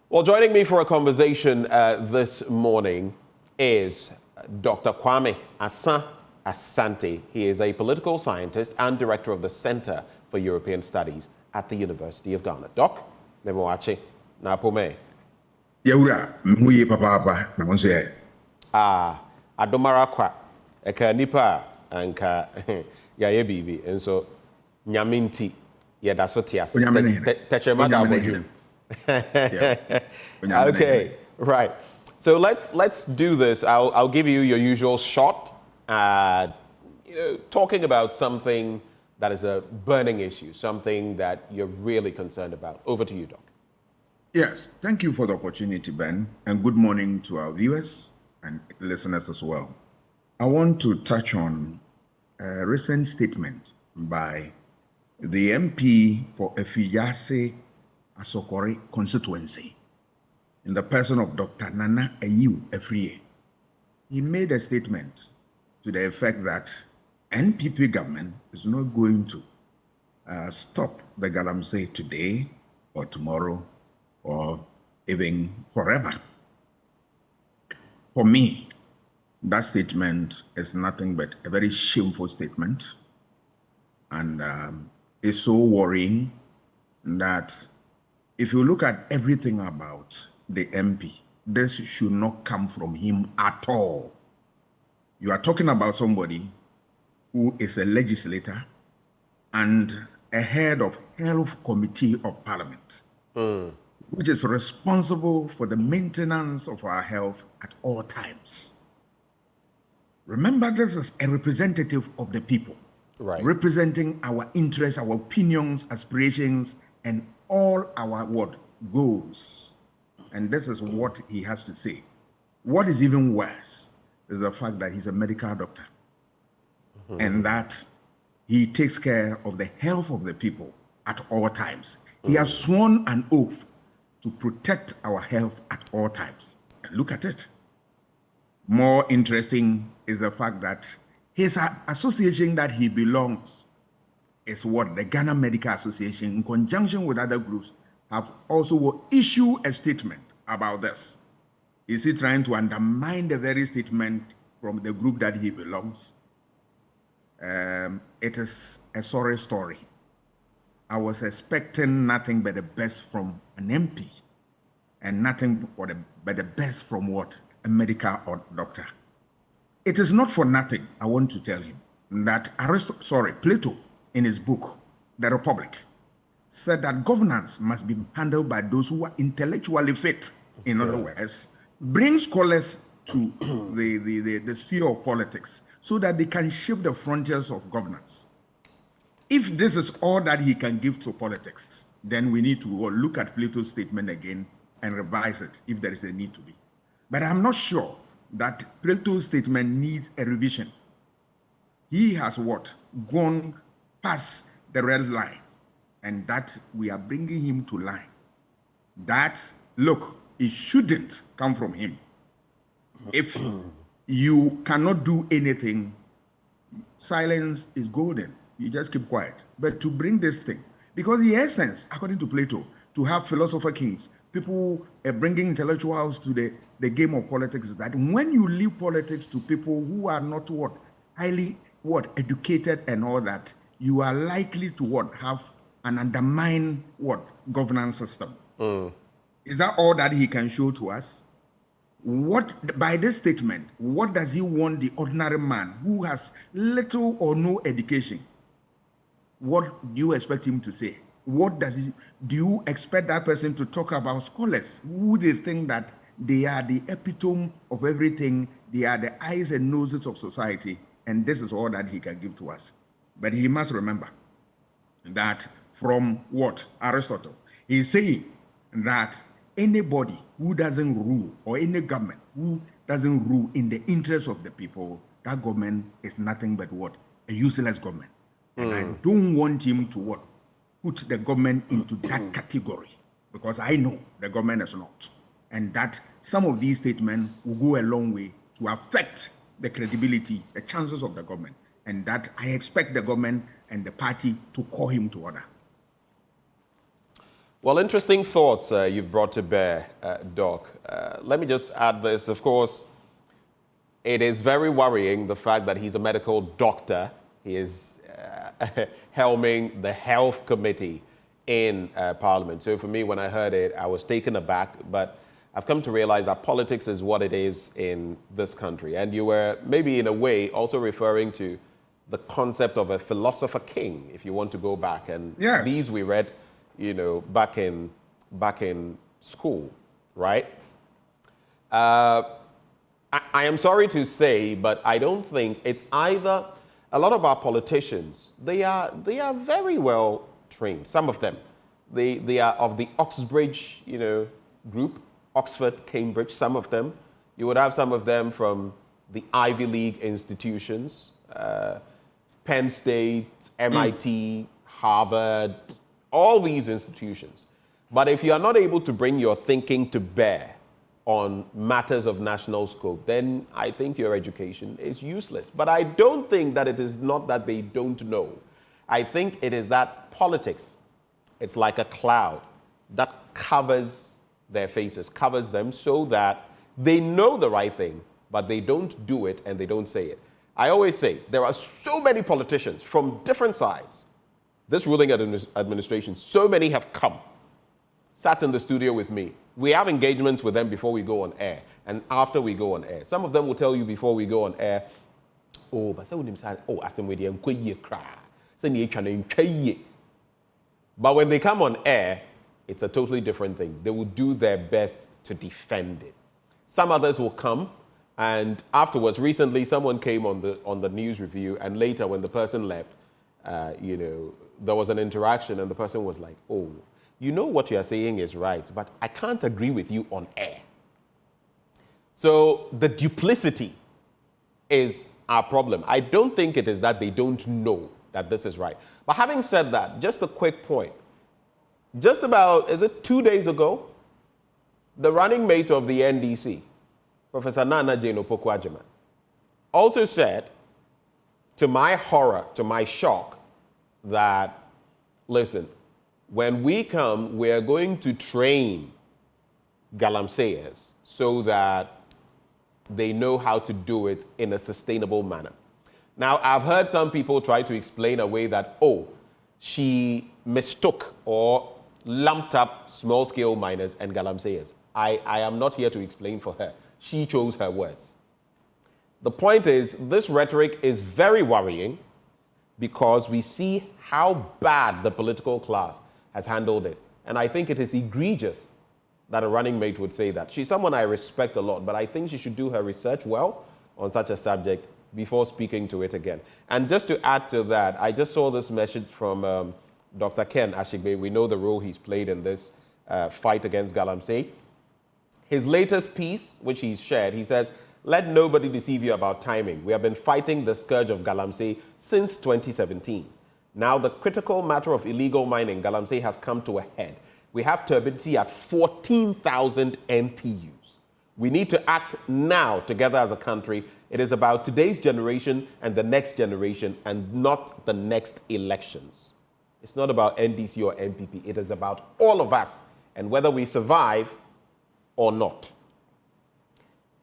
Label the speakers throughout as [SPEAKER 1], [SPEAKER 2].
[SPEAKER 1] Well, joining me for a conversation this morning is Dr. Kwame Asante. He is a political scientist and director of the Center for European Studies at the University of Ghana. Doc, memoachi na pome.
[SPEAKER 2] Yawura, muye papa na wonso ye.
[SPEAKER 1] Adomara kwa eka nipa anka ya ye bibi enso nyaminti ye da so tiase. Techema da bodum. Okay, right. So let's do this. I'll give you your usual shot. Talking about something that is a burning issue, something that you're really concerned about. Over to you, Doc.
[SPEAKER 2] Yes, thank you for the opportunity, Ben, and good morning to our viewers and listeners as well. I want to touch on a recent statement by the MP for Efiyase Asokore constituency in the person of Dr. Nana Ayew Afriyie. He made a statement to the effect that NPP government is not going to stop the Galamsey today or tomorrow or even forever. For me, that statement is nothing but a very shameful statement, and it's so worrying that if you look at everything about the MP, this should not come from him at all. You are talking about somebody who is a legislator and a head of Health Committee of Parliament, which is responsible for the maintenance of our health at all times. Remember, this is a representative of the people,
[SPEAKER 1] right,
[SPEAKER 2] representing our interests, our opinions, aspirations, and all our goals. And this is what he has to say. What is even worse is the fact that he's a medical doctor and that he takes care of the health of the people at all times. He has sworn an oath to protect our health at all times. And look at it. More interesting is the fact that his association that he belongs is what the Ghana Medical Association, in conjunction with other groups, have also issued a statement about this. Is he trying to undermine the very statement from the group that he belongs? It is a sorry story. I was expecting nothing but the best from an MP and nothing but the best from what? A medical or doctor. It is not for nothing, I want to tell you, that Plato, in his book, The Republic, said that governance must be handled by those who are intellectually fit. In other words, bring scholars to the sphere of politics so that they can shape the frontiers of governance. If this is all that he can give to politics, then we need to look at Plato's statement again and revise it if there is a need to be. But I'm not sure that Plato's statement needs a revision. He has gone past the red line, and that we are bringing him to line. That, look, it shouldn't come from him. If you cannot do anything, silence is golden. You just keep quiet. But to bring this thing, because the essence, according to Plato, to have philosopher kings, people bringing intellectuals to the game of politics, is that when you leave politics to people who are not highly educated and all that, you are likely to have an undermine governance system. Is that all that he can show to us? By this statement, what does he want the ordinary man who has little or no education? What do you expect him to say? Do you expect that person to talk about scholars who they think that they are the epitome of everything, they are the eyes and noses of society, and this is all that he can give to us? But he must remember that from Aristotle, he's saying that anybody who doesn't rule, or any government who doesn't rule in the interest of the people, that government is nothing but a useless government. And I don't want him to put the government into that category, because I know the government is not. And that some of these statements will go a long way to affect the credibility, the chances of the government. And that I expect the government and the party to call him to order.
[SPEAKER 1] Well, interesting thoughts you've brought to bear, Doc. Let me just add this. Of course, it is very worrying, the fact that he's a medical doctor. He is helming the health committee in Parliament. So for me, when I heard it, I was taken aback. But I've come to realize that politics is what it is in this country. And you were maybe in a way also referring to the concept of a philosopher king, if you want to go back. And
[SPEAKER 2] yes.
[SPEAKER 1] These we read, you know, back in school, right? I am sorry to say, but I don't think it's either. A lot of our politicians, they are very well trained. Some of them, they are of the Oxbridge, you know, group, Oxford, Cambridge. Some of them, you would have some of them from the Ivy League institutions, Penn State, MIT, Harvard, all these institutions. But if you are not able to bring your thinking to bear on matters of national scope, then I think your education is useless. But I don't think that it is not that they don't know. I think it is that politics, it's like a cloud that covers their faces, covers them so that they know the right thing, but they don't do it and they don't say it. I always say there are so many politicians from different sides. This ruling administration, so many have come, sat in the studio with me. We have engagements with them before we go on air and after we go on air. Some of them will tell you before we go on air, oh, but but when they come on air, it's a totally different thing. They will do their best to defend it. Some others will come, and afterwards, recently, someone came on the news review, and later when the person left, you know, there was an interaction, and the person was like, oh, you know what you are saying is right, but I can't agree with you on air. So the duplicity is our problem. I don't think it is that they don't know that this is right. But having said that, just a quick point. Just about, is it 2 days ago, the running mate of the NDC, Professor Nana Jane Opoku-Agyeman, also said, to my horror, to my shock, that, listen, when we come, we are going to train galamseyers so that they know how to do it in a sustainable manner. Now, I've heard some people try to explain away that, oh, she mistook or lumped up small-scale miners and galamseyers. I am not here to explain for her. She chose her words. The point is, this rhetoric is very worrying because we see how bad the political class has handled it. And I think it is egregious that a running mate would say that. She's someone I respect a lot, but I think she should do her research well on such a subject before speaking to it again. And just to add to that, I just saw this message from Dr. Ken Ashigbe. We know the role he's played in this fight against galamsey. His latest piece, which he's shared, he says, let nobody deceive you about timing. We have been fighting the scourge of galamsey since 2017. Now, the critical matter of illegal mining, galamsey, has come to a head. We have turbidity at 14,000 NTUs. We need to act now together as a country. It is about today's generation and the next generation and not the next elections. It's not about NDC or MPP. It is about all of us and whether we survive or not.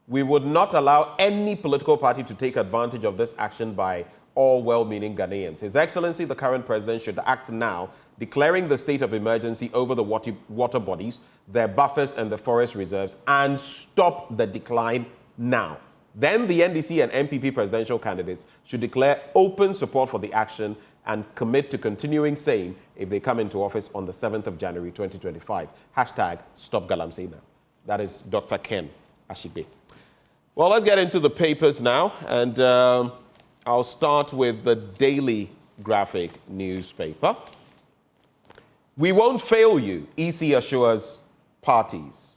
[SPEAKER 1] We would not allow any political party to take advantage of this action by all well-meaning Ghanaians. His Excellency, the current president, should act now, declaring the state of emergency over the water bodies, their buffers and the forest reserves, and stop the decline now. Then the NDC and MPP presidential candidates should declare open support for the action and commit to continuing same if they come into office on the 7th of January 2025. Hashtag Stop Galamsey Now. That is Dr. Ken Ashigbe. Well, let's get into the papers now, and I'll start with the Daily Graphic newspaper. We won't fail you, EC assures parties.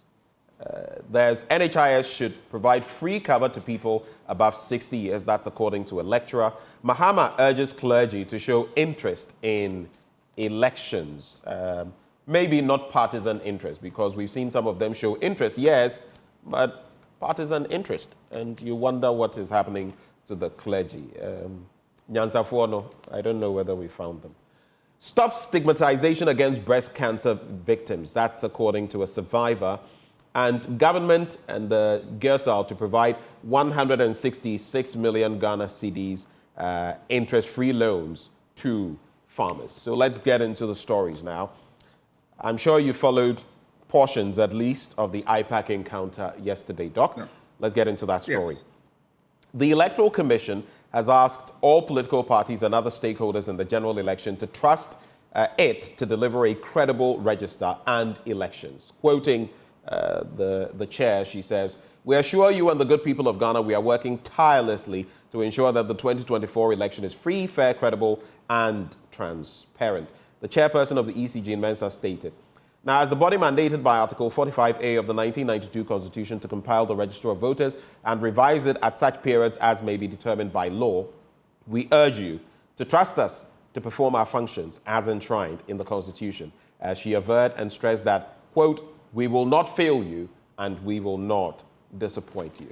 [SPEAKER 1] There's NHIS should provide free cover to people above 60 years. That's according to a lecturer. Mahama urges clergy to show interest in elections. Maybe not partisan interest, because we've seen some of them show interest, yes, but partisan interest. And you wonder what is happening to the clergy. Nyansafuono, I don't know whether we found them. Stop stigmatization against breast cancer victims. That's according to a survivor. And government and the GERSAL to provide 166 million Ghana cedis interest-free loans to farmers. So let's get into the stories now. I'm sure you followed portions, at least, of the IPAC encounter yesterday, Doc.
[SPEAKER 2] No.
[SPEAKER 1] Let's get into that story.
[SPEAKER 2] Yes.
[SPEAKER 1] The Electoral Commission has asked all political parties and other stakeholders in the general election to trust it to deliver a credible register and elections. Quoting the chair, she says, "We assure you and the good people of Ghana we are working tirelessly to ensure that the 2024 election is free, fair, credible, and transparent." The chairperson of the EC, Jean Mensah, stated, "Now, as the body mandated by Article 45A of the 1992 Constitution to compile the register of voters and revise it at such periods as may be determined by law, we urge you to trust us to perform our functions as enshrined in the Constitution." As she averred and stressed that, quote, "We will not fail you and we will not disappoint you."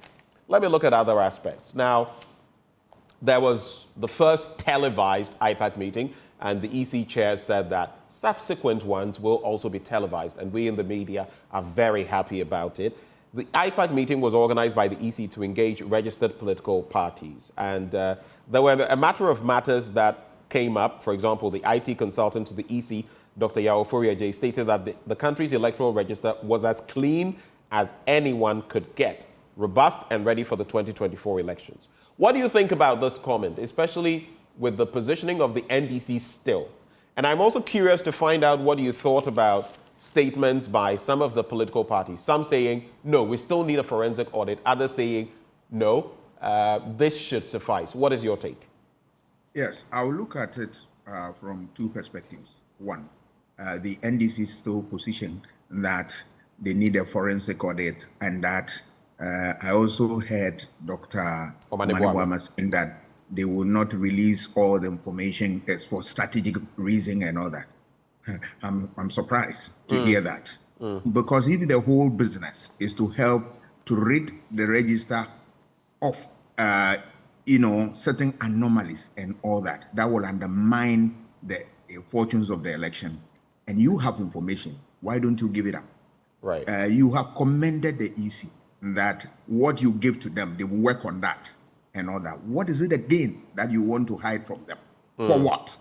[SPEAKER 1] Let me look at other aspects. Now, there was the first televised IPAC meeting, and the EC chair said that subsequent ones will also be televised, and we in the media are very happy about it. The IPAC meeting was organized by the EC to engage registered political parties, and there were a matter of matters that came up. For example, the IT consultant to the EC, Dr. Yao Fourier, stated that the country's electoral register was as clean as anyone could get, robust and ready for the 2024 elections. What do you think about this comment, especially with the positioning of the NDC still? And I'm also curious to find out what you thought about statements by some of the political parties. Some saying, no, we still need a forensic audit. Others saying, no, this should suffice. What is your take?
[SPEAKER 2] Yes, I'll look at it from two perspectives. One, the NDC still position that they need a forensic audit, and that I also heard Dr. Omane saying that they will not release all the information for strategic reason and all that. I'm surprised to hear that. Because if the whole business is to help to rid the register of certain anomalies and all that, that will undermine the fortunes of the election, and you have information, why don't you give it up?
[SPEAKER 1] Right.
[SPEAKER 2] You have commended the EC that what you give to them, they will work on that and all that. What is it again that you want to hide from them? For what?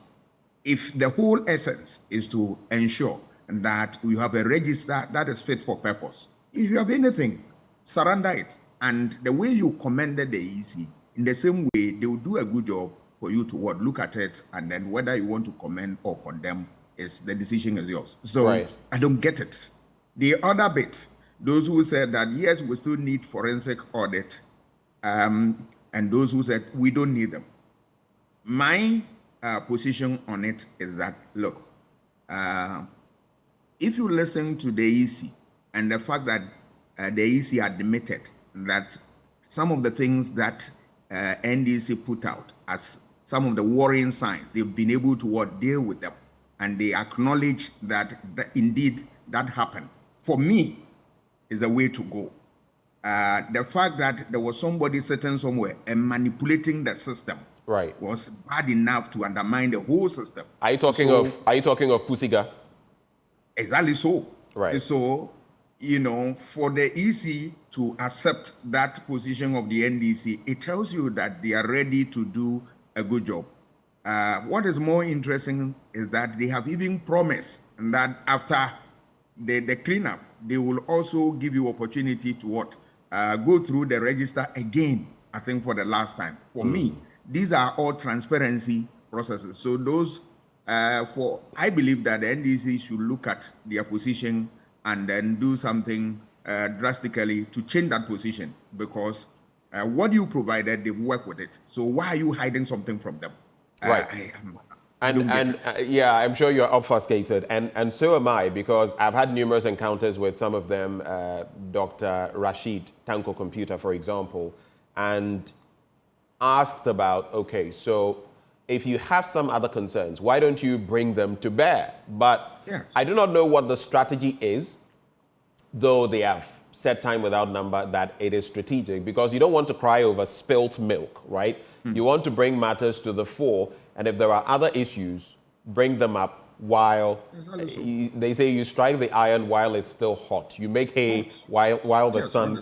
[SPEAKER 2] If the whole essence is to ensure that you have a register that is fit for purpose, if you have anything, surrender it. And the way you commended the EC, in the same way, they will do a good job for you to look at it, and then whether you want to commend or condemn, the decision is yours. So right. I don't get it. The other bit, those who said that, yes, we still need forensic audit, and those who said we don't need them. My position on it is that, look, if you listen to the EC and the fact that the EC admitted that some of the things that NDC put out as some of the worrying signs, they've been able to deal with them, and they acknowledge that indeed that happened. For me, is the way to go. The fact that there was somebody sitting somewhere and manipulating the system, right, was bad enough to undermine the whole system.
[SPEAKER 1] Are you talking of Pusiga?
[SPEAKER 2] Exactly so.
[SPEAKER 1] Right.
[SPEAKER 2] So, for the EC to accept that position of the NDC, it tells you that they are ready to do a good job. What is more interesting is that they have even promised that after the cleanup, they will also give you opportunity to go through the register again, I think for the last time. For me, these are all transparency processes. So those, I believe that the NDC should look at their position and then do something drastically to change that position, because what you provided, they work with it. So why are you hiding something from them?
[SPEAKER 1] Right. Yeah, I'm sure you're obfuscated, and so am I, because I've had numerous encounters with some of them, Dr. Rashid Tanko Computer, for example, and asked about, okay, so if you have some other concerns, why don't you bring them to bear? But yes. I do not know what the strategy is, though they have said time without number that it is strategic, because you don't want to cry over spilt milk, right? You want to bring matters to the fore, and if there are other issues, bring them up while
[SPEAKER 2] Yes, also.
[SPEAKER 1] they say you strike the iron while it's still hot. You make hay while the
[SPEAKER 2] Yes,
[SPEAKER 1] sun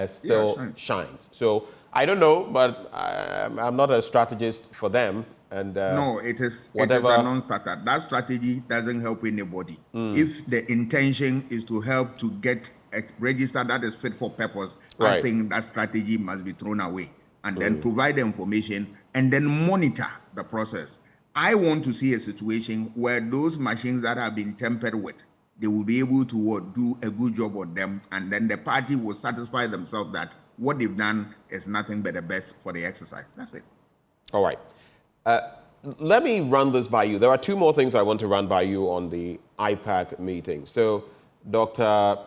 [SPEAKER 1] still
[SPEAKER 2] shines.
[SPEAKER 1] shines. So I don't know, but I'm not a strategist for them. And
[SPEAKER 2] No, it is
[SPEAKER 1] whatever.
[SPEAKER 2] a non-starter. That strategy doesn't help anybody. If the intention is to help to get a register that is fit for purpose, I
[SPEAKER 1] Right.
[SPEAKER 2] think that strategy must be thrown away and then provide the information and then monitor the process. I want to see a situation where those machines that have been tampered with, they will be able to do a good job on them, and then the party will satisfy themselves that what they've done is nothing but the best for the exercise. That's it.
[SPEAKER 1] All right. Let me run this by you. There are two more things I want to run by you on the IPAC meeting. So, Dr.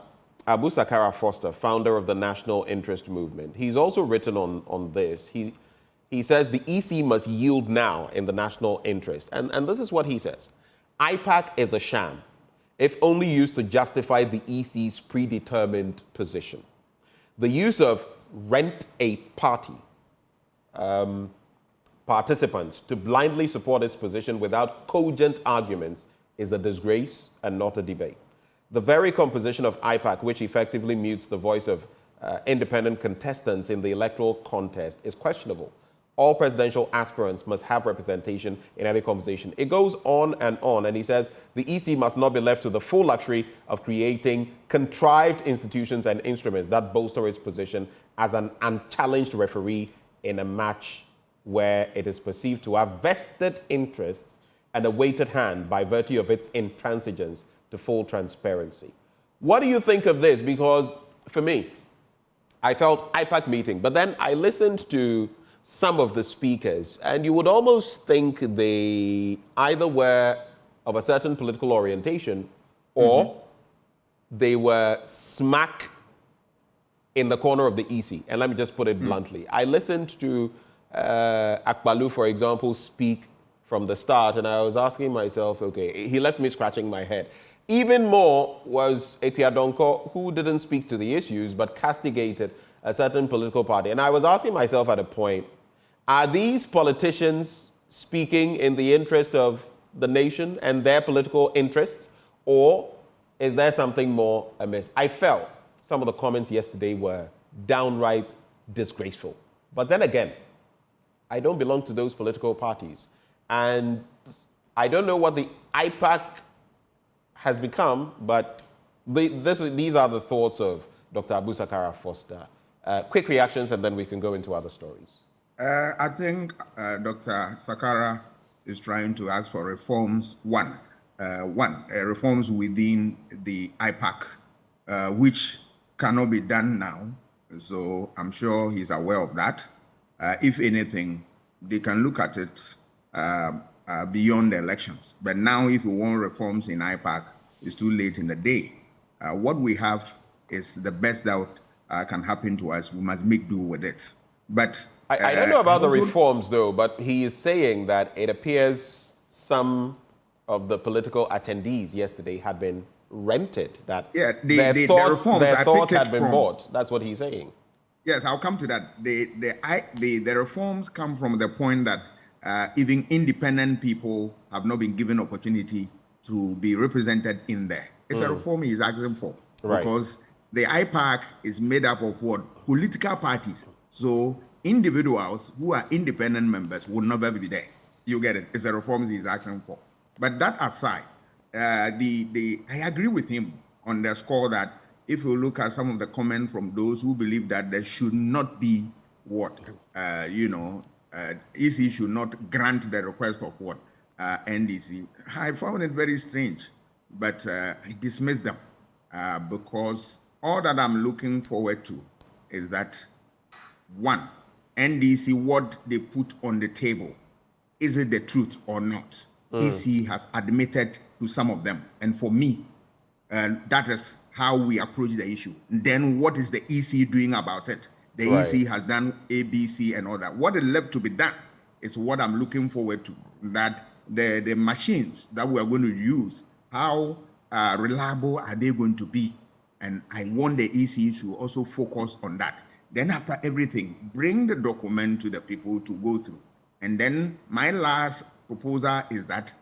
[SPEAKER 1] Abu Sakara Foster, founder of the National Interest Movement, he's also written on this. He says the EC must yield now in the national interest. And this is what he says. IPAC is a sham, if only used to justify the EC's predetermined position. The use of rent a party participants to blindly support its position without cogent arguments is a disgrace and not a debate. The very composition of IPAC, which effectively mutes the voice of independent contestants in the electoral contest, is questionable. All presidential aspirants must have representation in any conversation. It goes on, and he says the EC must not be left to the full luxury of creating contrived institutions and instruments that bolster its position as an unchallenged referee in a match where it is perceived to have vested interests and a weighted hand by virtue of its intransigence to full transparency. What do you think of this? Because for me, I felt IPAC meeting, but then I listened to some of the speakers, and you would almost think they either were of a certain political orientation or they were smack in the corner of the EC. And let me just put it bluntly. I listened to Akbalu, for example, speak from the start, and I was asking myself, okay, he left me scratching my head. Even more was Ekweadonko, who didn't speak to the issues, but castigated a certain political party. And I was asking myself at a point, are these politicians speaking in the interest of the nation and their political interests, or is there something more amiss? I felt some of the comments yesterday were downright disgraceful. But then again, I don't belong to those political parties. And I don't know what the IPAC has become, but these are the thoughts of Dr. Abu Sakara Foster. Quick reactions, and then we can go into other stories.
[SPEAKER 2] I think Dr. Sakara is trying to ask for reforms. Reforms within the IPAC, which cannot be done now. So I'm sure he's aware of that. If anything, they can look at it beyond the elections. But now, if we want reforms in IPAC, it's too late in the day. What we have is the best that can happen to us. We must make do with it. But
[SPEAKER 1] I don't know about the reforms, though, but he is saying that it appears some of the political attendees yesterday had been rented, that
[SPEAKER 2] the reforms
[SPEAKER 1] had been bought. That's what he's saying.
[SPEAKER 2] Yes, I'll come to that. The reforms come from the point that even independent people have not been given opportunity to be represented in there. It's a reform he's asking for.
[SPEAKER 1] Right.
[SPEAKER 2] Because the IPAC is made up of what? Political parties. So individuals who are independent members will never be there. You get it? It's the reforms he's asking for. But that aside, I agree with him on the score that if you look at some of the comments from those who believe that there should not be EC should not grant the request of NDC. I found it very strange, but I dismissed them because all that I'm looking forward to is that, one, NDC, what they put on the table, is it the truth or not? EC has admitted to some of them. And for me, that is how we approach the issue. Then what is the EC doing about it? The EC has done A, B, C, and all that. What is left to be done is what I'm looking forward to. That the machines that we are going to use, how reliable are they going to be? And I want the EC to also focus on that. Then after everything, bring the document to the people to go through. And then my last proposal is that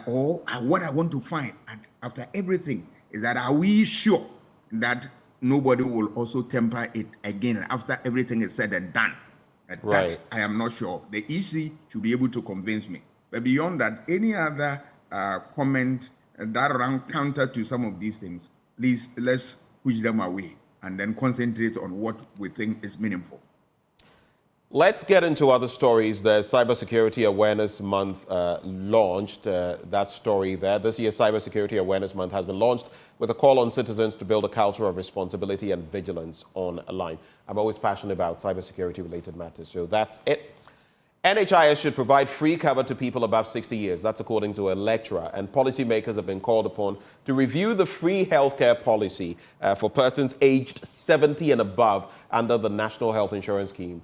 [SPEAKER 2] or what I want to find after everything is that are we sure that nobody will also temper it again after everything is said and done?
[SPEAKER 1] Right.
[SPEAKER 2] That I am not sure of. The EC should be able to convince me. But beyond that, any other comment that run counter to some of these things, please let's push them away and then concentrate on what we think is meaningful.
[SPEAKER 1] Let's get into other stories. The Cybersecurity Awareness Month launched. That story there. This year's Cybersecurity Awareness Month has been launched with a call on citizens to build a culture of responsibility and vigilance online. I'm always passionate about cybersecurity-related matters, so that's it. NHIS should provide free cover to people above 60 years. That's according to a lecturer. And policymakers have been called upon to review the free healthcare policy for persons aged 70 and above under the National Health Insurance Scheme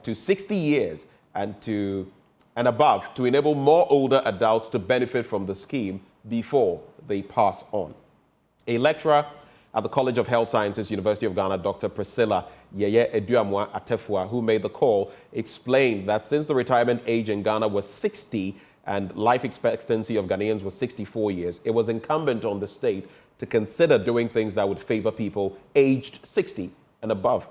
[SPEAKER 1] to 60 years and above to enable more older adults to benefit from the scheme before they pass on. A lecturer at the College of Health Sciences, University of Ghana, Dr. Priscilla Yeye Eduamwa Atefua, who made the call, explained that since the retirement age in Ghana was 60 and life expectancy of Ghanaians was 64 years, it was incumbent on the state to consider doing things that would favor people aged 60 and above.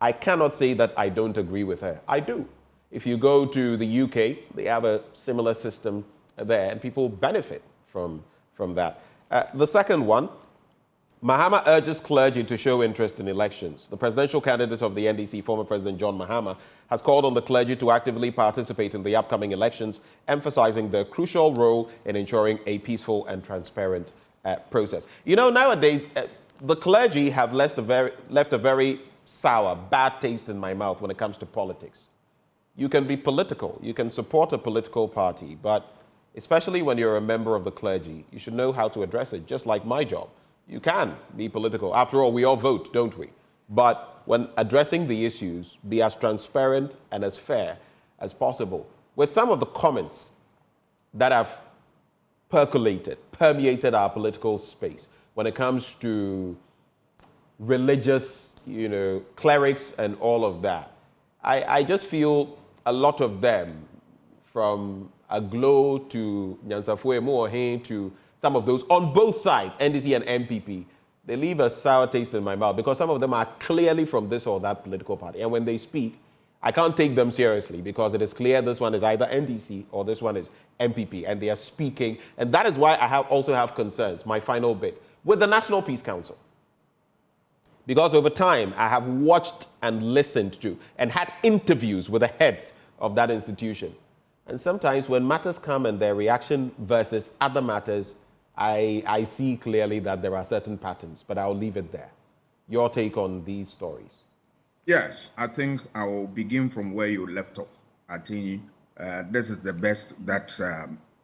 [SPEAKER 1] I cannot say that I don't agree with her. I do. If you go to the UK, they have a similar system there, and people benefit from that. The second one, Mahama urges clergy to show interest in elections. The presidential candidate of the NDC, former President John Mahama, has called on the clergy to actively participate in the upcoming elections, emphasizing their crucial role in ensuring a peaceful and transparent process. You know, nowadays, the clergy have left a very sour, bad taste in my mouth when it comes to politics. You can be political, you can support a political party, but especially when you're a member of the clergy, you should know how to address it, just like my job. You can be political. After all, we all vote, don't we? But when addressing the issues, be as transparent and as fair as possible. With some of the comments that have permeated our political space when it comes to religious, clerics and all of that, I just feel a lot of them, from Aglo to Nyansafue Mohe to some of those on both sides, NDC and MPP, they leave a sour taste in my mouth because some of them are clearly from this or that political party. And when they speak, I can't take them seriously because it is clear this one is either NDC or this one is MPP, and they are speaking. And that is why I also have concerns, my final bit, with the National Peace Council. Because over time, I have watched and listened to and had interviews with the heads of that institution. And sometimes when matters come and their reaction versus other matters, I see clearly that there are certain patterns, but I'll leave it there. Your take on these stories?
[SPEAKER 2] Yes, I think I will begin from where you left off. I think this is the best that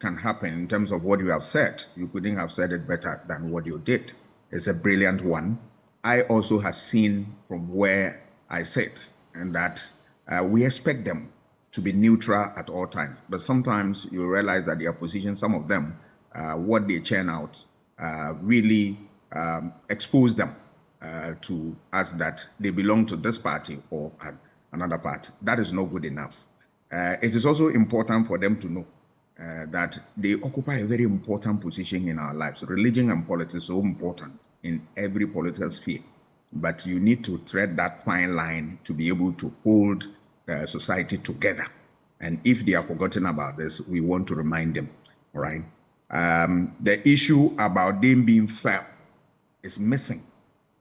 [SPEAKER 2] can happen in terms of what you have said. You couldn't have said it better than what you did. It's a brilliant one. I also have seen from where I sit, and that we expect them to be neutral at all times. But sometimes you realize that their position, some of them, what they churn out, really expose them to us that they belong to this party or another party. That is not good enough. It is also important for them to know that they occupy a very important position in our lives. Religion and politics are so important in every political sphere, but you need to tread that fine line to be able to hold society together. And if they are forgotten about this, we want to remind them, all right? The issue about them being firm is missing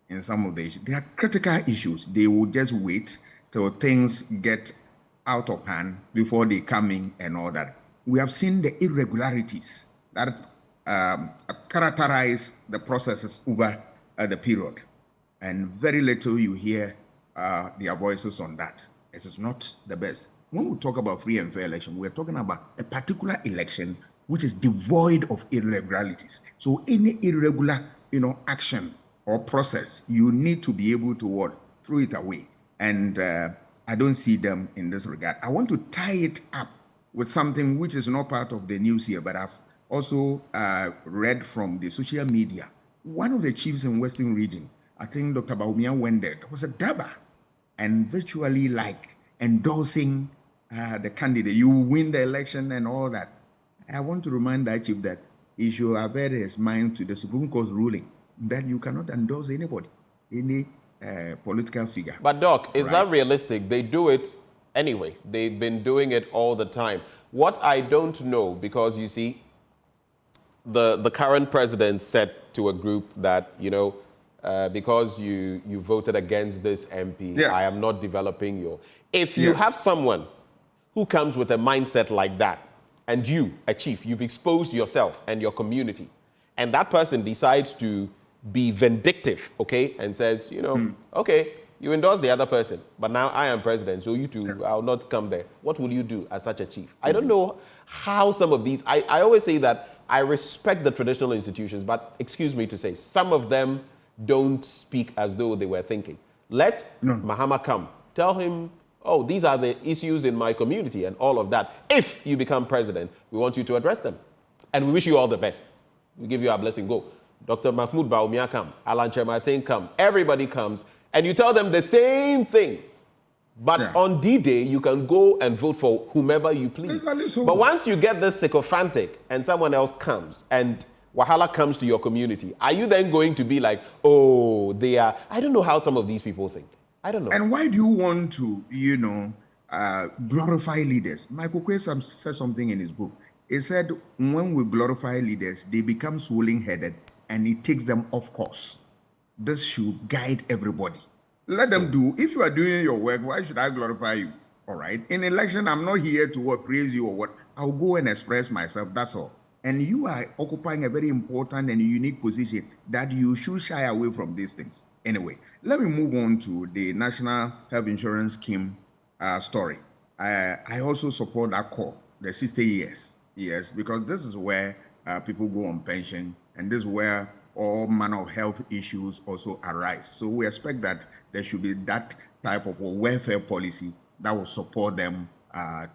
[SPEAKER 2] in some of the issues. They are critical issues. They will just wait till things get out of hand before they come in and all that. We have seen the irregularities that characterize the processes over the period, and very little you hear their voices on that. It is not the best. When we talk about free and fair election, we're talking about a particular election which is devoid of irregularities. So any irregular, action or process, you need to be able to throw it away. And I don't see them in this regard. I want to tie it up with something which is not part of the news here, but I've also read from the social media. One of the chiefs in Western Region, I think Dr. Bawumia went there, was a dabber and virtually endorsing the candidate. You win the election and all that. I want to remind that chief that he should have had his mind to the Supreme Court's ruling that you cannot endorse anybody, any political figure.
[SPEAKER 1] But Doc, is
[SPEAKER 2] right?
[SPEAKER 1] that realistic? They do it anyway. They've been doing it all the time. What I don't know, because you see, the current president said to a group that, you know, because you voted against this MP,
[SPEAKER 2] Yes.
[SPEAKER 1] I am not developing your... If you have someone who comes with a mindset like that, and you, a chief, you've exposed yourself and your community, and that person decides to be vindictive, okay, and says, you know, okay, you endorse the other person, but now I am president, so you two, I'll not come there. What will you do as such a chief? I don't know how some of these... I always say that I respect the traditional institutions, but excuse me to say, some of them don't speak as though they were thinking. Let Mahama come. Tell him, oh, these are the issues in my community and all of that. If you become president, we want you to address them. And we wish you all the best. We give you our blessing. Go. Dr. Mahmoud Bawumia come. Alan Chemartin come. Everybody comes. And you tell them the same thing. But on D-Day, you can go and vote for whomever you please.
[SPEAKER 2] Exactly so.
[SPEAKER 1] But once you get this sycophantic and someone else comes and Wahala comes to your community, are you then going to be like, oh, they are... I don't know how some of these people think. I don't know.
[SPEAKER 2] And why do you want to, you know, glorify leaders? Michael Kwesam said something in his book. He said, when we glorify leaders, they become swollen-headed and it takes them off course. This should guide everybody. Let them do. If you are doing your work, why should I glorify you? All right. In election, I'm not here to what, praise you or what. I'll go and express myself. That's all. And you are occupying a very important and unique position that you should shy away from these things. Anyway, let me move on to the National Health Insurance Scheme story. I also support that call, the 60 years. Yes, because this is where people go on pension, and this is where all manner of health issues also arise. So we expect that there should be that type of a welfare policy that will support them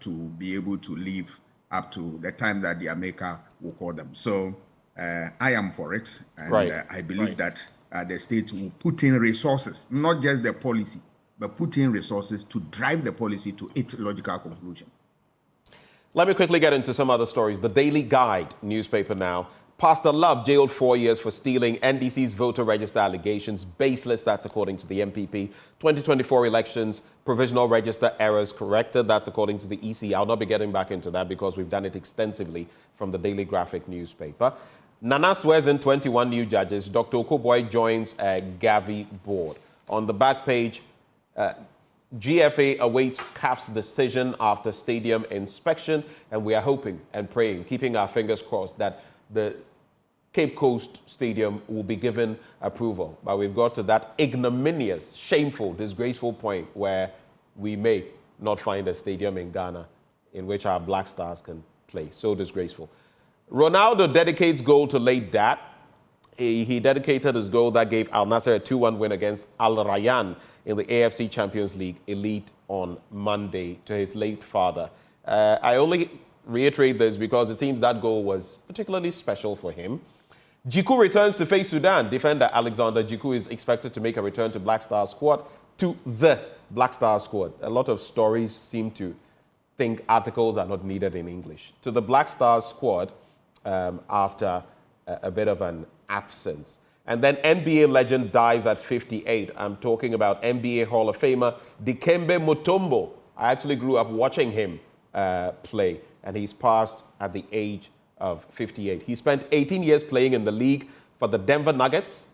[SPEAKER 2] to be able to live up to the time that the America will call them. So I am for it, and I believe that the state will put in resources, not just the policy, but put in resources to drive the policy to its logical conclusion.
[SPEAKER 1] Let me quickly get into some other stories. The Daily Guide newspaper now. Pastor Love jailed 4 years for stealing NDC's voter register allegations. Baseless, that's according to the MPP. 2024 elections, provisional register errors corrected. That's according to the EC. I'll not be getting back into that because we've done it extensively from the Daily Graphic newspaper. Nana swears in 21 new judges. Dr. Okoboy joins Gavi board. On the back page, GFA awaits CAF's decision after stadium inspection, and we are hoping and praying, keeping our fingers crossed, that the Cape Coast Stadium will be given approval. But we've got to that ignominious, shameful, disgraceful point where we may not find a stadium in Ghana in which our Black Stars can play. So disgraceful. Ronaldo dedicates goal to late dad. He dedicated his goal that gave Al Nassr a 2-1 win against Al Rayyan in the AFC Champions League Elite on Monday to his late father. I only reiterate this because it seems that goal was particularly special for him. Jiku returns to face Sudan. Defender Alexander Jiku is expected to make a return to Black Star squad, to the Black Star squad. A lot of stories seem to think articles are not needed in English. To the Black Star squad after a bit of an absence. And then NBA legend dies at 58. I'm talking about NBA Hall of Famer Dikembe Mutombo. I actually grew up watching him play, and he's passed at the age of 58. He spent 18 years playing in the league for the Denver Nuggets,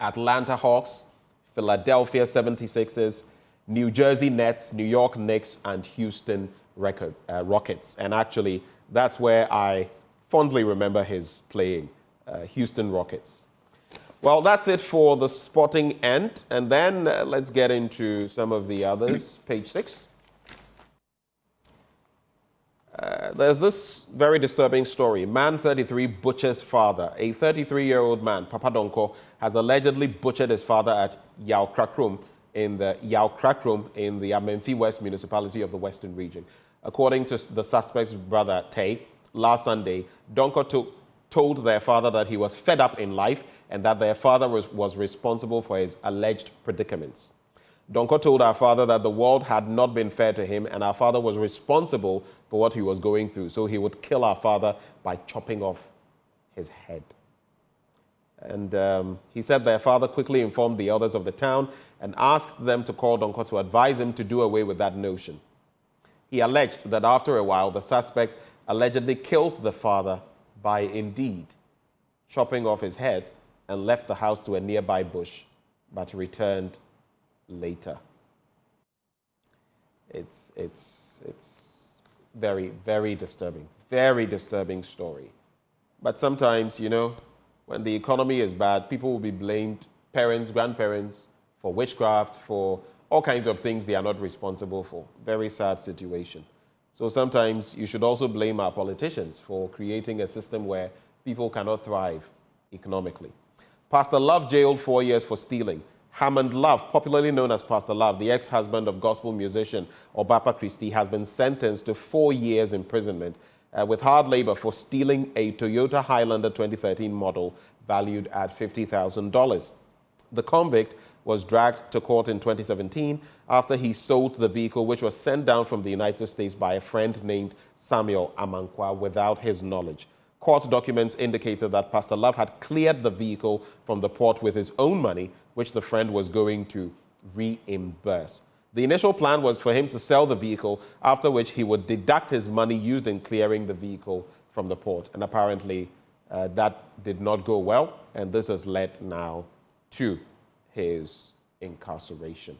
[SPEAKER 1] Atlanta Hawks, Philadelphia 76ers, New Jersey Nets, New York Knicks, and Houston Rockets. And actually, that's where I fondly remember his playing, Houston Rockets. Well, that's it for the sporting end. And then let's get into some of the others. Page 6. There's this very disturbing story. Man 33 butchers father. A 33-year-old man, Papa Donko, has allegedly butchered his father at Yao Krakrum in the Amenfi West municipality of the Western region. According to the suspect's brother, Tay, last Sunday, Donko told their father that he was fed up in life and that their father was responsible for his alleged predicaments. Donko told our father that the world had not been fair to him and our father was responsible for what he was going through. So he would kill our father by chopping off his head. And he said their father quickly informed the elders of the town and asked them to call Donko to advise him to do away with that notion. He alleged that after a while, the suspect allegedly killed the father by indeed chopping off his head and left the house to a nearby bush, but returned later. It's very, very disturbing story. But sometimes, you know, when the economy is bad, people will be blamed, parents, grandparents, for witchcraft, for all kinds of things they are not responsible for. Very sad situation. So sometimes you should also blame our politicians for creating a system where people cannot thrive economically. Pastor Love jailed 4 years for stealing. Hammond Love, popularly known as Pastor Love, the ex-husband of gospel musician Obapa Christie, has been sentenced to 4 years imprisonment with hard labor for stealing a Toyota Highlander 2013 model valued at $50,000. The convict was dragged to court in 2017 after he sold the vehicle, which was sent down from the United States by a friend named Samuel Amankwa without his knowledge. Court documents indicated that Pastor Love had cleared the vehicle from the port with his own money, which the friend was going to reimburse. The initial plan was for him to sell the vehicle, after which he would deduct his money used in clearing the vehicle from the port. And apparently that did not go well, and this has led now to his incarceration.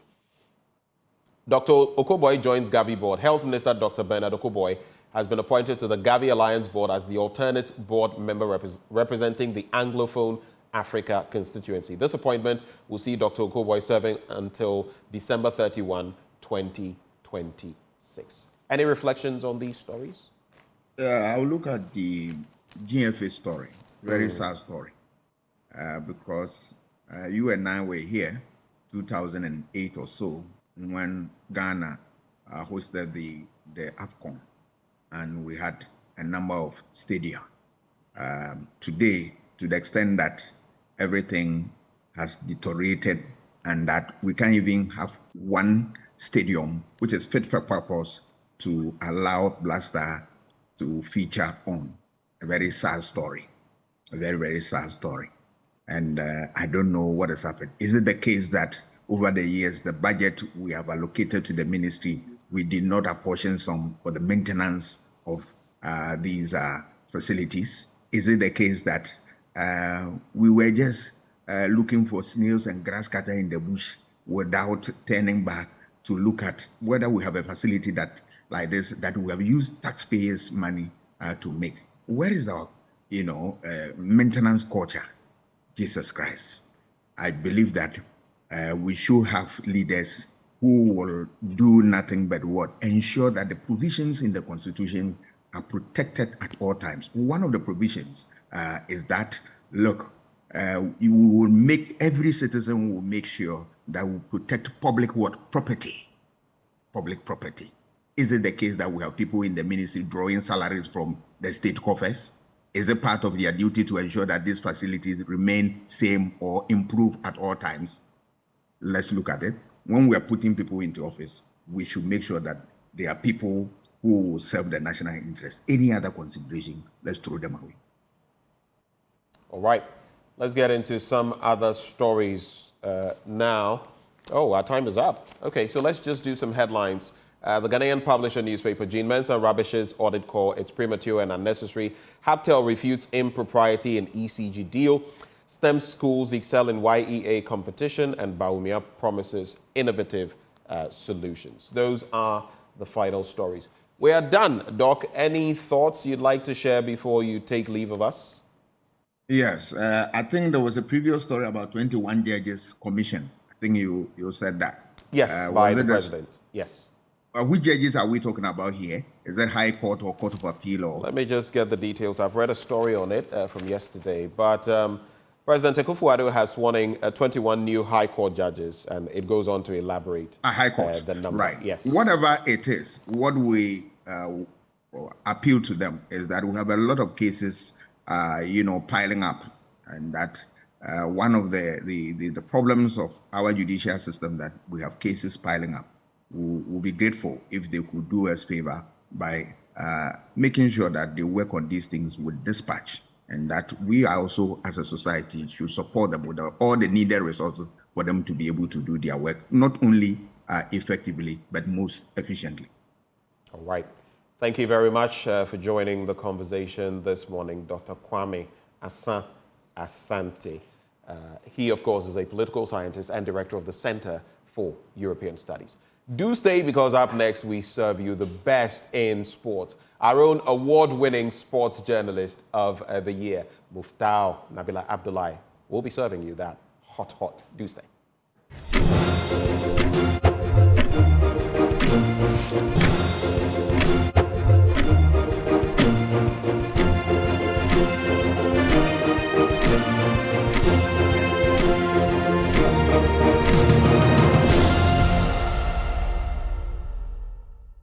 [SPEAKER 1] Dr. Okoboy joins Gavi board. Health Minister Dr. Bernard Okoboy has been appointed to the Gavi Alliance board as the alternate board member representing the Anglophone Africa constituency. This appointment will see Dr. Okoboy serving until December 31, 2026. Any reflections on these stories?
[SPEAKER 2] I'll look at the GFA story. Very sad story. Because you and I were here 2008 or so when Ghana hosted the AFCON, and we had a number of stadia. Today, to the extent that everything has deteriorated and that we can't even have one stadium which is fit for purpose to allow Black Star to feature on. A very sad story. A very, very sad story. And I don't know what has happened. Is it the case that over the years, the budget we have allocated to the ministry, we did not apportion some for the maintenance of these facilities? Is it the case that we were just looking for snails and grass cutter in the bush without turning back to look at whether we have a facility that like this that we have used taxpayers' money to make? Where is our, maintenance culture? Jesus Christ. I believe that we should have leaders who will do nothing but what? Ensure that the provisions in the Constitution are protected at all times. One of the provisions is that, look, you will make, every citizen will make sure that we protect public what? Property. Public property. Is it the case that we have people in the ministry drawing salaries from the state coffers? Is it part of their duty to ensure that these facilities remain same or improve at all times? Let's look at it. When we are putting people into office, we should make sure that they are people who will serve the national interest. Any other consideration, let's throw them away.
[SPEAKER 1] All right. Let's get into some other stories now. Oh, our time is up. Okay, so let's just do some headlines. The Ghanaian publisher newspaper, Jean Mensa rubbishes audit call. It's premature and unnecessary. Habtel refutes impropriety in ECG deal. STEM schools excel in YEA competition, and Bawumia promises innovative solutions. Those are the final stories. We are done. Doc, any thoughts you'd like to share before you take leave of us?
[SPEAKER 2] Yes, I think there was a previous story about 21 judges commission. I think you said that.
[SPEAKER 1] Yes, by the president. Yes.
[SPEAKER 2] Which judges are we talking about here? Is that High Court or Court of Appeal? Or?
[SPEAKER 1] Let me just get the details. I've read a story on it from yesterday. But President Akufo-Addo has sworn in 21 new High Court judges, and it goes on to elaborate
[SPEAKER 2] High Court.
[SPEAKER 1] The number.
[SPEAKER 2] Right.
[SPEAKER 1] Yes.
[SPEAKER 2] Whatever it is, what we appeal to them is that we have a lot of cases, piling up, and that one of the problems of our judicial system that we have cases piling up. We'll be grateful if they could do us favor by making sure that they work on these things with dispatch, and that we are also, as a society, should support them with all the needed resources for them to be able to do their work, not only effectively, but most efficiently.
[SPEAKER 1] All right. Thank you very much for joining the conversation this morning, Dr. Kwame Asante. He, of course, is a political scientist and director of the Center for European Studies. Do stay, because up next we serve you the best in sports. Our own award-winning sports journalist of the year, Muftau Nabila Abdullahi, will be serving you that hot. Do stay.